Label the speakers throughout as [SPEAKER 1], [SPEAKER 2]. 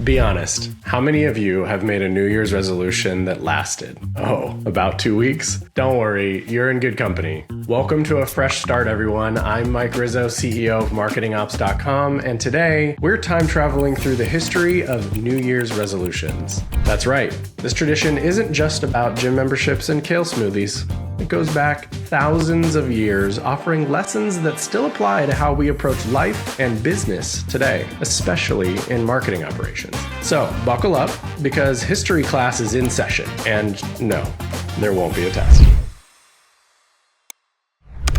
[SPEAKER 1] Be honest, how many of you have made a New Year's resolution that lasted, about 2 weeks? Don't worry, you're in good company. Welcome to a fresh start, everyone. I'm Mike Rizzo, CEO of MarketingOps.com, and today we're time traveling through the history of New Year's resolutions. That's right, this tradition isn't just about gym memberships and kale smoothies. It goes back thousands of years, offering lessons that still apply to how we approach life and business today, especially in marketing operations. So buckle up, because history class is in session, and no, there won't be a test.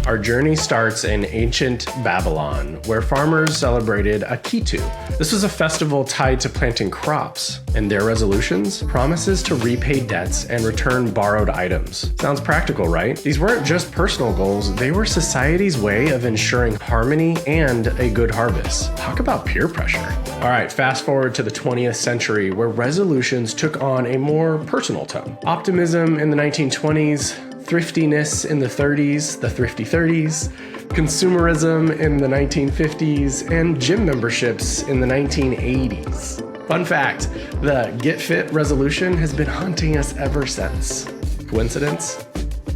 [SPEAKER 1] Our journey starts in ancient Babylon, where farmers celebrated Akitu. This was a festival tied to planting crops, and their resolutions, promises to repay debts and return borrowed items. Sounds practical, right? These weren't just personal goals, they were society's way of ensuring harmony and a good harvest. Talk about peer pressure. All right, fast forward to the 20th century, where resolutions took on a more personal tone. Optimism in the 1920s, thriftiness in the 30s, the thrifty 30s, consumerism in the 1950s, and gym memberships in the 1980s. Fun fact, the Get Fit resolution has been haunting us ever since. Coincidence?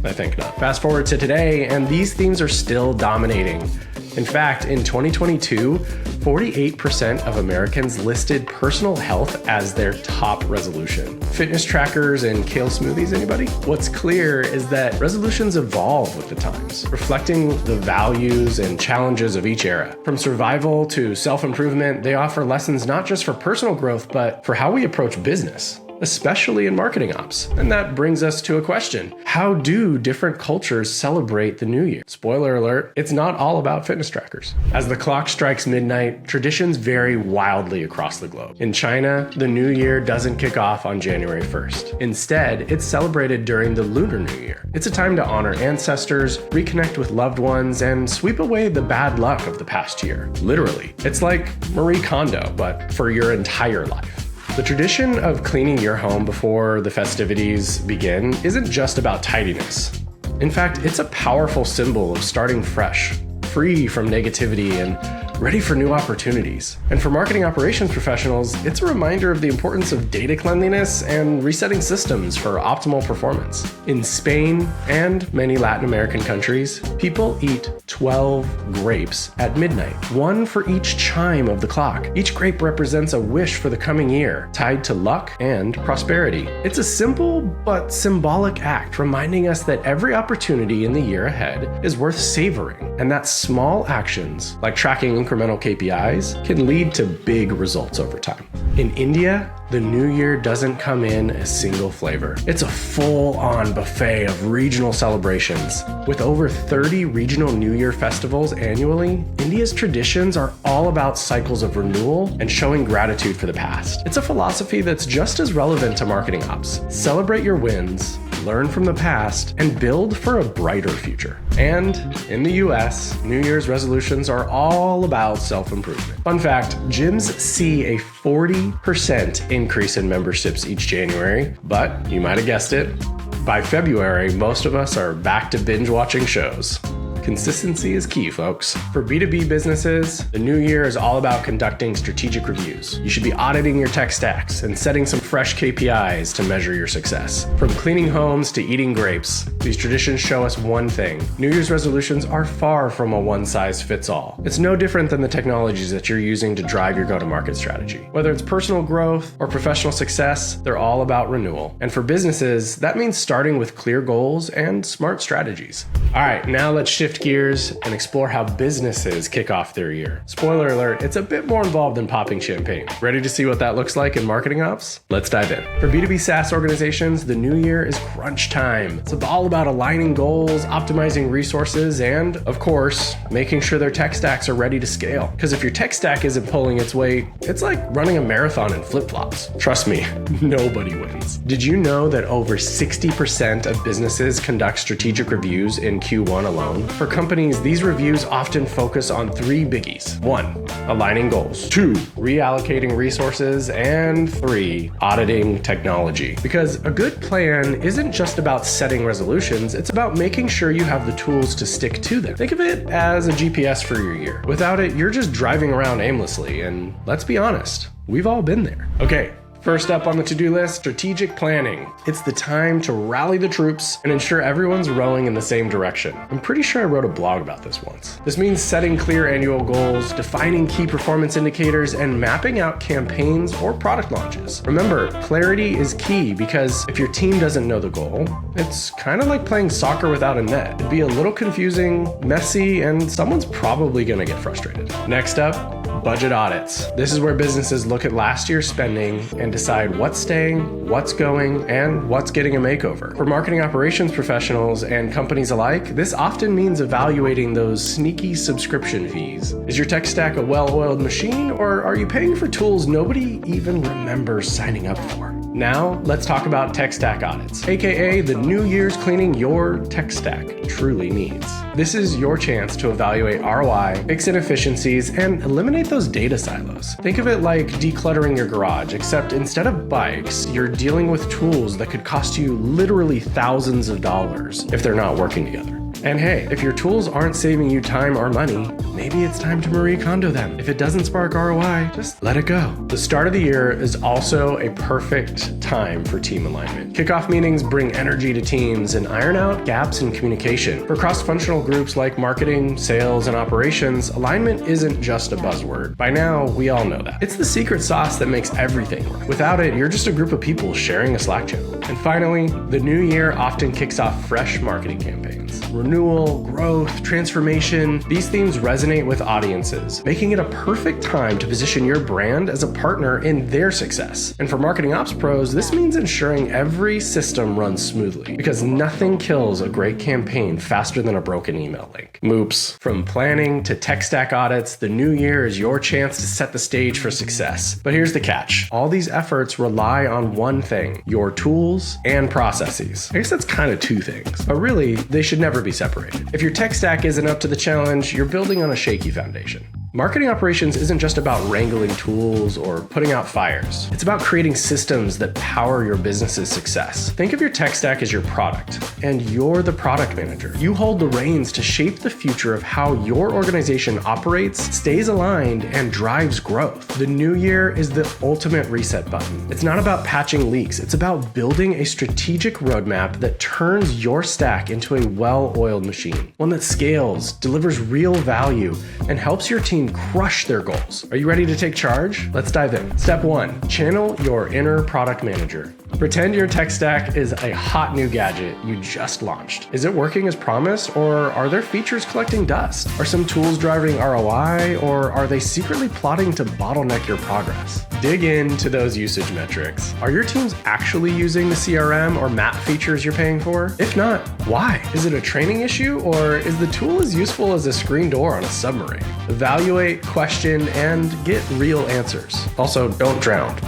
[SPEAKER 1] I think not. Fast forward to today, and these themes are still dominating. In fact, in 2022, 48% of Americans listed personal health as their top resolution. Fitness trackers and kale smoothies, anybody? What's clear is that resolutions evolve with the times, reflecting the values and challenges of each era. From survival to self-improvement, they offer lessons not just for personal growth, but for how we approach business, especially in marketing ops. And that brings us to a question. How do different cultures celebrate the new year? Spoiler alert, it's not all about fitness trackers. As the clock strikes midnight, traditions vary wildly across the globe. In China, the new year doesn't kick off on January 1st. Instead, it's celebrated during the Lunar New Year. It's a time to honor ancestors, reconnect with loved ones, and sweep away the bad luck of the past year. Literally. It's like Marie Kondo, but for your entire life. The tradition of cleaning your home before the festivities begin isn't just about tidiness. In fact, it's a powerful symbol of starting fresh, free from negativity and ready for new opportunities. And for marketing operations professionals, it's a reminder of the importance of data cleanliness and resetting systems for optimal performance. In Spain and many Latin American countries, people eat 12 grapes at midnight, one for each chime of the clock. Each grape represents a wish for the coming year, tied to luck and prosperity. It's a simple but symbolic act reminding us that every opportunity in the year ahead is worth savoring, and that small actions, like tracking incremental KPIs, can lead to big results over time. In India, the new year doesn't come in a single flavor. It's a full-on buffet of regional celebrations. With over 30 regional New Year festivals annually, India's traditions are all about cycles of renewal and showing gratitude for the past. It's a philosophy that's just as relevant to marketing ops. Celebrate your wins, learn from the past, and build for a brighter future. And in the US, New Year's resolutions are all about self-improvement. Fun fact, gyms see a 40% increase in memberships each January, but you might have guessed it, by February, most of us are back to binge watching shows. Consistency is key, folks. For B2B businesses, the new year is all about conducting strategic reviews. You should be auditing your tech stacks and setting some fresh KPIs to measure your success. From cleaning homes to eating grapes, these traditions show us one thing. New Year's resolutions are far from a one-size-fits-all. It's no different than the technologies that you're using to drive your go-to-market strategy. Whether it's personal growth or professional success, they're all about renewal. And for businesses, that means starting with clear goals and smart strategies. All right, now let's shift gears and explore how businesses kick off their year. Spoiler alert, it's a bit more involved than popping champagne. Ready to see what that looks like in marketing ops? Let's dive in. For B2B SaaS organizations, the new year is crunch time. It's all about aligning goals, optimizing resources, and, of course, making sure their tech stacks are ready to scale. Because if your tech stack isn't pulling its weight, it's like running a marathon in flip-flops. Trust me, nobody wins. Did you know that over 60% of businesses conduct strategic reviews in Q1 alone? For companies, these reviews often focus on three biggies. 1, aligning goals. 2, reallocating resources. And 3, auditing technology. Because a good plan isn't just about setting resolutions, it's about making sure you have the tools to stick to them. Think of it as a GPS for your year. Without it, you're just driving around aimlessly, and let's be honest, we've all been there. Okay. First up on the to-do list, strategic planning. It's the time to rally the troops and ensure everyone's rowing in the same direction. I'm pretty sure I wrote a blog about this once. This means setting clear annual goals, defining key performance indicators, and mapping out campaigns or product launches. Remember, clarity is key because if your team doesn't know the goal, it's kind of like playing soccer without a net. It'd be a little confusing, messy, and someone's probably gonna get frustrated. Next up, budget audits. This is where businesses look at last year's spending and decide what's staying, what's going, and what's getting a makeover. For marketing operations professionals and companies alike, this often means evaluating those sneaky subscription fees. Is your tech stack a well-oiled machine, or are you paying for tools nobody even remembers signing up for? Now, let's talk about tech stack audits, aka the New Year's cleaning your tech stack truly needs. This is your chance to evaluate ROI, fix inefficiencies, and eliminate those data silos. Think of it like decluttering your garage, except instead of bikes, you're dealing with tools that could cost you literally thousands of dollars if they're not working together. And hey, if your tools aren't saving you time or money, maybe it's time to Marie Kondo them. If it doesn't spark ROI, just let it go. The start of the year is also a perfect time for team alignment. Kickoff meetings bring energy to teams and iron out gaps in communication. For cross-functional groups like marketing, sales, and operations, alignment isn't just a buzzword. By now, we all know that. It's the secret sauce that makes everything work. Without it, you're just a group of people sharing a Slack channel. And finally, the new year often kicks off fresh marketing campaigns. Renewal, growth, transformation, these themes resonate with audiences, making it a perfect time to position your brand as a partner in their success. And for marketing ops pros, this means ensuring every system runs smoothly, because nothing kills a great campaign faster than a broken email link. Moops. From planning to tech stack audits, the new year is your chance to set the stage for success. But here's the catch. All these efforts rely on one thing, your tools and processes. I guess that's kind of two things, but really, they should never be separated. If your tech stack isn't up to the challenge, you're building on a shaky foundation. Marketing operations isn't just about wrangling tools or putting out fires. It's about creating systems that power your business's success. Think of your tech stack as your product, and you're the product manager. You hold the reins to shape the future of how your organization operates, stays aligned, and drives growth. The new year is the ultimate reset button. It's not about patching leaks. It's about building a strategic roadmap that turns your stack into a well-oiled machine, one that scales, delivers real value, and helps your team crush their goals. Are you ready to take charge? Let's dive in. Step 1, channel your inner product manager. Pretend your tech stack is a hot new gadget you just launched. Is it working as promised, or are there features collecting dust? Are some tools driving ROI, or are they secretly plotting to bottleneck your progress? Dig into those usage metrics. Are your teams actually using the CRM or map features you're paying for? If not, why? Is it a training issue, or is the tool as useful as a screen door on a submarine? Evaluate, question, and get real answers. Also, don't drown.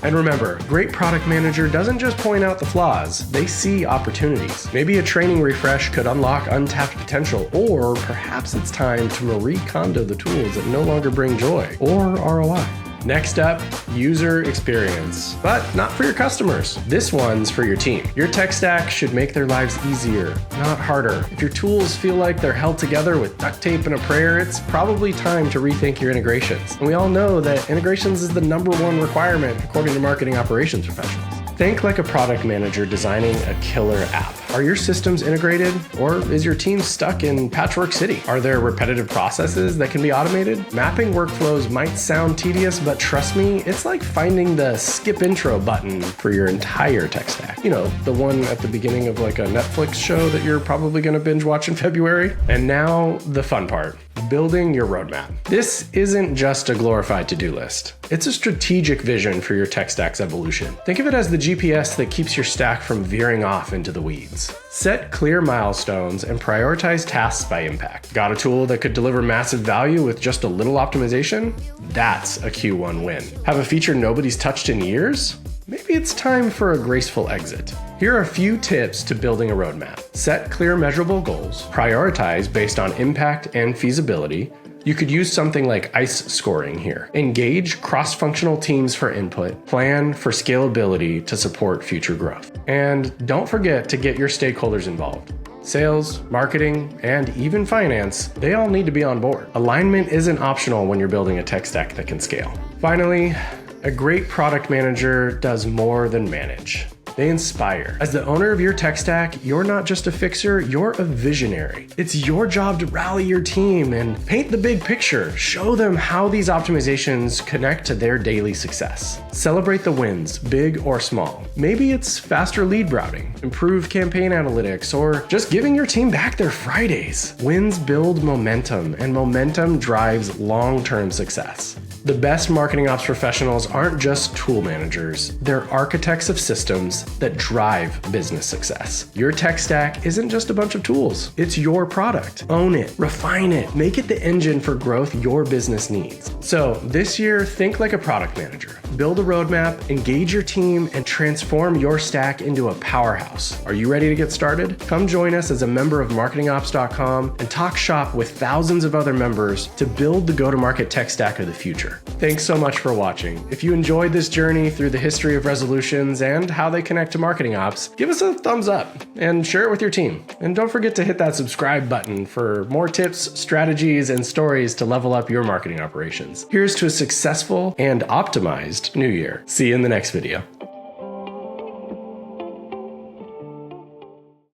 [SPEAKER 1] And remember, great product manager doesn't just point out the flaws, they see opportunities. Maybe a training refresh could unlock untapped potential, or perhaps it's time to Marie Kondo the tools that no longer bring joy or ROI. Next up, user experience, but not for your customers. This one's for your team. Your tech stack should make their lives easier, not harder. If your tools feel like they're held together with duct tape and a prayer, it's probably time to rethink your integrations. And we all know that integrations is the #1 requirement according to marketing operations professionals. Think like a product manager designing a killer app. Are your systems integrated, or is your team stuck in Patchwork City? Are there repetitive processes that can be automated? Mapping workflows might sound tedious, but trust me, it's like finding the skip intro button for your entire tech stack. You know, the one at the beginning of like a Netflix show that you're probably going to binge watch in February. And now the fun part. Building your roadmap. This isn't just a glorified to-do list. It's a strategic vision for your tech stack's evolution. Think of it as the GPS that keeps your stack from veering off into the weeds. Set clear milestones and prioritize tasks by impact. Got a tool that could deliver massive value with just a little optimization? That's a Q1 win. Have a feature nobody's touched in years? maybe it's time for a graceful exit. Here are a few tips to building a roadmap. Set clear, measurable goals. Prioritize based on impact and feasibility. You could use something like ICE scoring here. Engage cross-functional teams for input. Plan for scalability to support future growth. And don't forget to get your stakeholders involved. Sales, marketing, and even finance, they all need to be on board. Alignment isn't optional when you're building a tech stack that can scale. Finally, a great product manager does more than manage. They inspire. As the owner of your tech stack, you're not just a fixer, you're a visionary. It's your job to rally your team and paint the big picture. Show them how these optimizations connect to their daily success. Celebrate the wins, big or small. Maybe it's faster lead routing, improved campaign analytics, or just giving your team back their Fridays. Wins build momentum, and momentum drives long-term success. The best marketing ops professionals aren't just tool managers, they're architects of systems that drive business success. Your tech stack isn't just a bunch of tools, it's your product. Own it, refine it, make it the engine for growth your business needs. So this year, think like a product manager. Build a roadmap, engage your team, and transform your stack into a powerhouse. Are you ready to get started? Come join us as a member of marketingops.com and talk shop with thousands of other members to build the go-to-market tech stack of the future. Thanks so much for watching. If you enjoyed this journey through the history of resolutions and how they connect to marketing ops, give us a thumbs up and share it with your team. And don't forget to hit that subscribe button for more tips, strategies, and stories to level up your marketing operations. Here's to a successful and optimized new year. See you in the next video.